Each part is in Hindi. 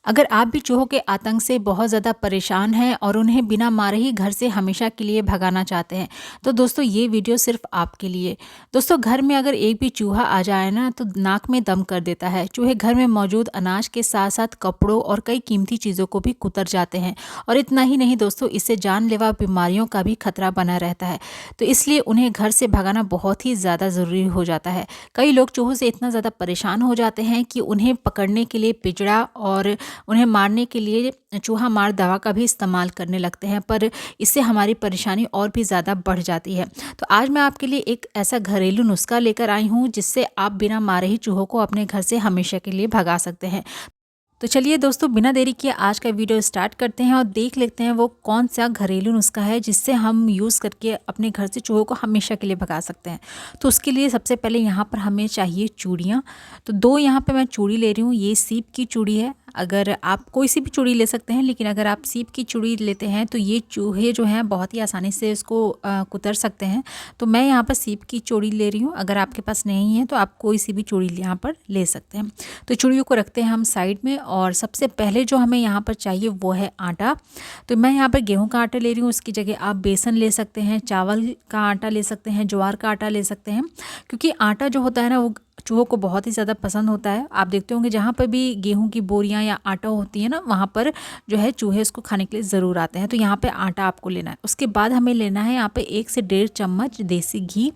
अगर आप भी चूहों के आतंक से बहुत ज़्यादा परेशान हैं और उन्हें बिना मारे ही घर से हमेशा के लिए भगाना चाहते हैं, तो दोस्तों ये वीडियो सिर्फ आपके लिए। दोस्तों, घर में अगर एक भी चूहा आ जाए ना तो नाक में दम कर देता है। चूहे घर में मौजूद अनाज के साथ साथ कपड़ों और कई कीमती चीज़ों को भी कुतर जाते हैं। और इतना ही नहीं दोस्तों, इससे जानलेवा बीमारियों का भी खतरा बना रहता है। तो इसलिए उन्हें घर से भगाना बहुत ही ज़्यादा ज़रूरी हो जाता है। कई लोग चूहों से इतना ज़्यादा परेशान हो जाते हैं कि उन्हें पकड़ने के लिए पिंजड़ा और उन्हें मारने के लिए चूहा मार दवा का भी इस्तेमाल करने लगते हैं, पर इससे हमारी परेशानी और भी ज़्यादा बढ़ जाती है। तो आज मैं आपके लिए एक ऐसा घरेलू नुस्खा लेकर आई हूँ जिससे आप बिना मारे ही चूहों को अपने घर से हमेशा के लिए भगा सकते हैं। तो चलिए दोस्तों, बिना देरी किए आज का वीडियो स्टार्ट करते हैं और देख लेते हैं वो कौन सा घरेलू नुस्खा है जिससे हम यूज़ करके अपने घर से चूहों को हमेशा के लिए भगा सकते हैं। तो उसके लिए सबसे पहले यहाँ पर हमें चाहिए चूड़ियाँ। तो 2 यहाँ पे मैं चूड़ी ले रही हूँ। ये सीप की चूड़ी है। अगर आप कोई सी भी चूड़ी ले सकते हैं, लेकिन अगर आप सीप की चूड़ी लेते हैं तो ये चूहे जो हैं बहुत ही आसानी से इसको कुतर सकते हैं। तो मैं यहाँ पर सीप की चूड़ी ले रही हूँ। अगर आपके पास नहीं है तो आप कोई सी भी चूड़ी यहाँ पर ले सकते हैं। तो चूड़ियों को रखते हैं हम साइड में और सबसे पहले जो हमें यहाँ पर चाहिए वो है आटा। तो मैं यहाँ पर गेहूं का आटा ले रही हूँ। उसकी जगह आप बेसन ले सकते हैं, चावल का आटा ले सकते हैं, ज्वार का आटा ले सकते हैं, क्योंकि आटा जो होता है ना वो चूहों को बहुत ही ज़्यादा पसंद होता है। आप देखते होंगे जहाँ पर भी गेहूं की बोरियां या आटा होती है ना, वहाँ पर जो है चूहे इसको खाने के लिए ज़रूर आते हैं। तो यहाँ पे आटा आपको लेना है। उसके बाद हमें लेना है यहाँ पे 1 से 1.5 चम्मच देसी घी।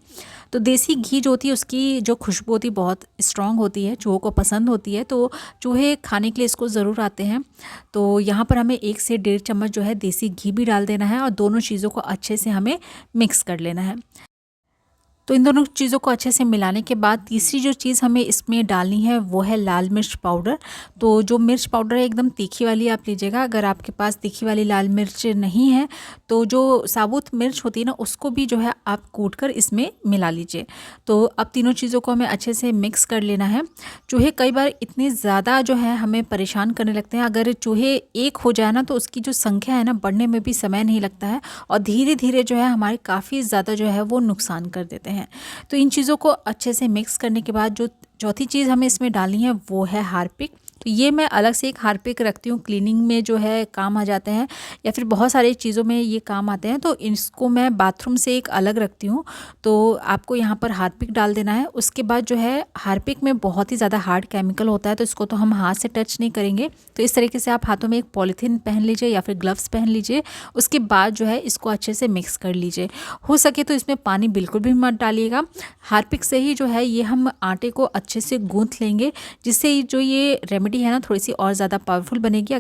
तो देसी घी जो होती है उसकी जो खुशबू होती है बहुत स्ट्रॉन्ग होती है, चूहों को पसंद होती है, तो चूहे खाने के लिए इसको ज़रूर आते हैं। तो यहाँ पर हमें 1 से 1.5 चम्मच जो है देसी घी भी डाल देना है और दोनों चीज़ों को अच्छे से हमें मिक्स कर लेना है। तो इन दोनों चीज़ों को अच्छे से मिलाने के बाद तीसरी जो चीज़ हमें इसमें डालनी है वो है लाल मिर्च पाउडर। तो जो मिर्च पाउडर है एकदम तीखी वाली आप लीजिएगा। अगर आपके पास तीखी वाली लाल मिर्च नहीं है तो जो साबुत मिर्च होती है ना उसको भी जो है आप कूट कर इसमें मिला लीजिए। तो अब तीनों चीज़ों को हमें अच्छे से मिक्स कर लेना है। चूहे कई बार इतने ज़्यादा जो है हमें परेशान करने लगते हैं। अगर चूहे एक हो जाए ना तो उसकी जो संख्या है ना बढ़ने में भी समय नहीं लगता है और धीरे धीरे जो है हमारे काफ़ी ज़्यादा जो है वो नुकसान कर देते हैं। तो इन चीज़ों को अच्छे से मिक्स करने के बाद जो चौथी चीज़ हमें इसमें डालनी है वो है हार्पिक। तो ये मैं अलग से एक हार्पिक रखती हूँ, क्लीनिंग में जो है काम आ जाते हैं या फिर बहुत सारी चीज़ों में ये काम आते हैं। तो इसको मैं बाथरूम से एक अलग रखती हूँ। तो आपको यहाँ पर हार्पिक डाल देना है। उसके बाद जो है हार्पिक में बहुत ही ज़्यादा हार्ड केमिकल होता है, तो इसको तो हम हाथ से टच नहीं करेंगे। तो इस तरीके से आप हाथों में एक पॉलीथीन पहन लीजिए या फिर ग्लव्स पहन लीजिए। उसके बाद जो है इसको अच्छे से मिक्स कर लीजिए। हो सके तो इसमें पानी बिल्कुल भी मत डालिएगा। हार्पिक से ही जो है ये हम आटे को अच्छे से गूँथ लेंगे, जिससे जो ये रेमेडी है ना थोड़ी सी और ज़्यादा पावरफुल बनेगी।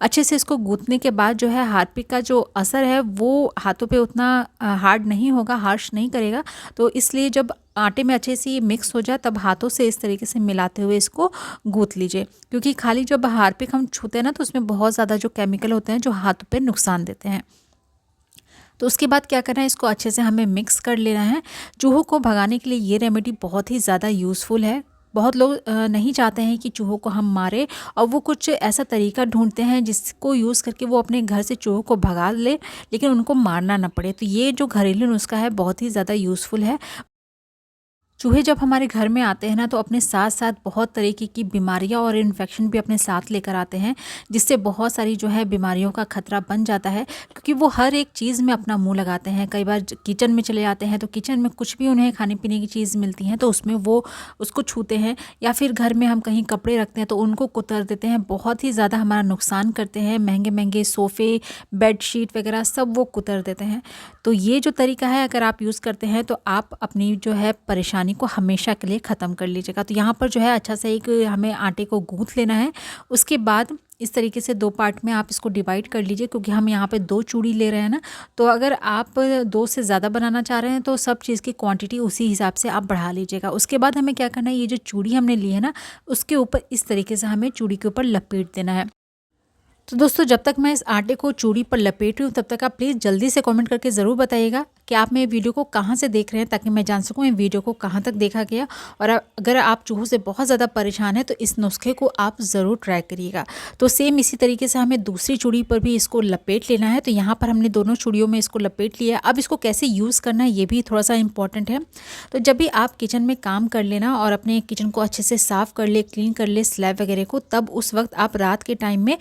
अच्छे से इसको गूँथने के बाद जो है हार्पिक का जो असर है वो हाथों पे उतना हार्ड नहीं होगा, हार्श नहीं करेगा। तो इसलिए जब आटे में अच्छे से ये मिक्स हो जाए तब हाथों से इस तरीके से मिलाते हुए इसको गूँथ लीजिए, क्योंकि खाली जब हार्पिक हम छूते हैं ना तो उसमें बहुत ज़्यादा जो केमिकल होते हैं जो हाथों पे नुकसान देते हैं। तो उसके बाद क्या करना है, इसको अच्छे से हमें मिक्स कर लेना है। चूहों को भगाने के लिए ये रेमेडी बहुत ही ज़्यादा यूज़फुल है। बहुत लोग नहीं चाहते हैं कि चूहों को हम मारें और वो कुछ ऐसा तरीका ढूंढते हैं जिसको यूज़ करके वो अपने घर से चूहों को भगा ले, लेकिन उनको मारना ना पड़े। तो ये जो घरेलू नुस्खा है बहुत ही ज़्यादा यूज़फुल है। चूहे जब हमारे घर में आते हैं ना तो अपने साथ साथ बहुत तरीके की बीमारियां और इन्फेक्शन भी अपने साथ लेकर आते हैं, जिससे बहुत सारी जो है बीमारियों का खतरा बन जाता है, क्योंकि वो हर एक चीज़ में अपना मुंह लगाते हैं। कई बार किचन में चले जाते हैं तो किचन में कुछ भी उन्हें खाने पीने की चीज़ मिलती है तो उसमें वो उसको छूते हैं, या फिर घर में हम कहीं कपड़े रखते हैं तो उनको कुतर देते हैं, बहुत ही ज़्यादा हमारा नुकसान करते हैं। महंगे महंगे सोफ़े, बेडशीट वगैरह सब वो कुतर देते हैं। तो ये जो तरीका है अगर आप यूज़ करते हैं तो आप अपनी जो है परेशानी को हमेशा के लिए ख़त्म कर लीजिएगा। तो यहाँ पर जो है अच्छा सा एक हमें आटे को गूँथ लेना है। उसके बाद इस तरीके से 2 पार्ट में आप इसको डिवाइड कर लीजिए, क्योंकि हम यहाँ पे 2 चूड़ी ले रहे हैं ना। तो अगर आप 2 से ज़्यादा बनाना चाह रहे हैं तो सब चीज़ की क्वांटिटी उसी हिसाब से आप बढ़ा लीजिएगा। उसके बाद हमें क्या करना है, ये जो चूड़ी हमने ली है ना उसके ऊपर इस तरीके से हमें चूड़ी के ऊपर लपेट देना है। तो दोस्तों जब तक मैं इस आटे को चूड़ी पर लपेट रही हूँ तब तक आप प्लीज़ जल्दी से कमेंट करके ज़रूर बताइएगा कि आप मेरे वीडियो को कहाँ से देख रहे हैं, ताकि मैं जान सकूँ ये वीडियो को कहाँ तक देखा गया। और अगर आप चूहों से बहुत ज़्यादा परेशान हैं तो इस नुस्खे को आप ज़रूर ट्राई करिएगा। तो सेम इसी तरीके से हमें दूसरी चूड़ी पर भी इसको लपेट लेना है। तो यहाँ पर हमने दोनों चूड़ियों में इसको लपेट लिया है। अब इसको कैसे यूज़ करना है ये भी थोड़ा सा इंपॉर्टेंट है। तो जब भी आप किचन में काम कर लेना और अपने किचन को अच्छे से साफ़ कर ले, क्लीन कर ले स्लैब वगैरह को, तब उस वक्त आप रात के टाइम में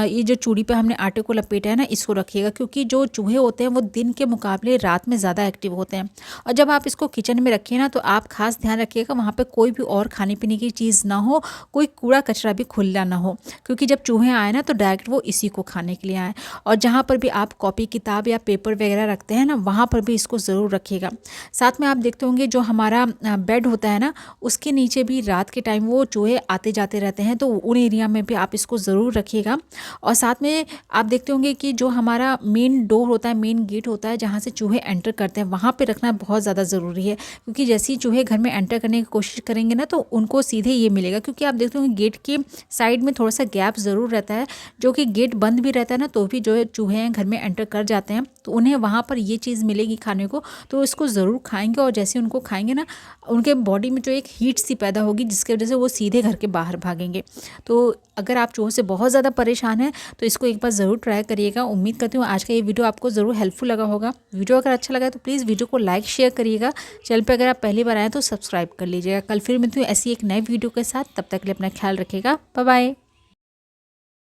ये जो चूड़ी पे हमने आटे को लपेटा है ना, इसको रखिएगा, क्योंकि जो चूहे होते हैं वो दिन के मुकाबले रात में ज़्यादा एक्टिव होते हैं। और जब आप इसको किचन में रखिए ना, तो आप खास ध्यान रखिएगा वहाँ पे कोई भी और खाने पीने की चीज़ ना हो, कोई कूड़ा कचरा भी खुला ना हो, क्योंकि जब चूहे आए ना तो डायरेक्ट वो इसी को खाने के लिए आए। और जहाँ पर भी आप कॉपी किताब या पेपर वगैरह रखते हैं ना, वहाँ पर भी इसको ज़रूर रखिएगा। साथ में आप देखते होंगे जो हमारा बेड होता है ना, उसके नीचे भी रात के टाइम वो चूहे आते जाते रहते हैं, तो उन एरिया में भी आप इसको ज़रूर रखिएगा। और साथ में आप देखते होंगे कि जो हमारा मेन डोर होता है, मेन गेट होता है, जहाँ से चूहे एंटर करते हैं, वहाँ पे रखना बहुत ज़्यादा ज़रूरी है, क्योंकि जैसे ही चूहे घर में एंटर करने की कोशिश करेंगे ना, तो उनको सीधे ये मिलेगा। क्योंकि आप देखते होंगे गेट के साइड में थोड़ा सा गैप ज़रूर रहता है, जो कि गेट बंद भी रहता है ना, तो भी जो है चूहे हैं घर में एंटर कर जाते हैं, तो उन्हें वहाँ पर ये चीज़ मिलेगी खाने को, तो इसको ज़रूर खाएंगे। और जैसे उनको खाएंगे ना, उनके बॉडी में जो एक हीट सी पैदा होगी, जिसकी वजह से वो सीधे घर के बाहर भागेंगे। तो अगर आप चूहों से बहुत ज़्यादा परेशान हैं तो इसको एक बार ज़रूर ट्राई करिएगा। उम्मीद करती हूँ आज का ये वीडियो आपको ज़रूर हेल्पफुल लगा होगा। वीडियो अगर अच्छा लगा तो प्लीज़ वीडियो को लाइक शेयर करिएगा। चैनल पर अगर आप पहली बार आएँ तो सब्सक्राइब कर लीजिएगा। कल फिर मिलती हूँ ऐसी एक नई वीडियो के साथ, तब तक के लिए अपना ख्याल रखिएगा। Bye bye.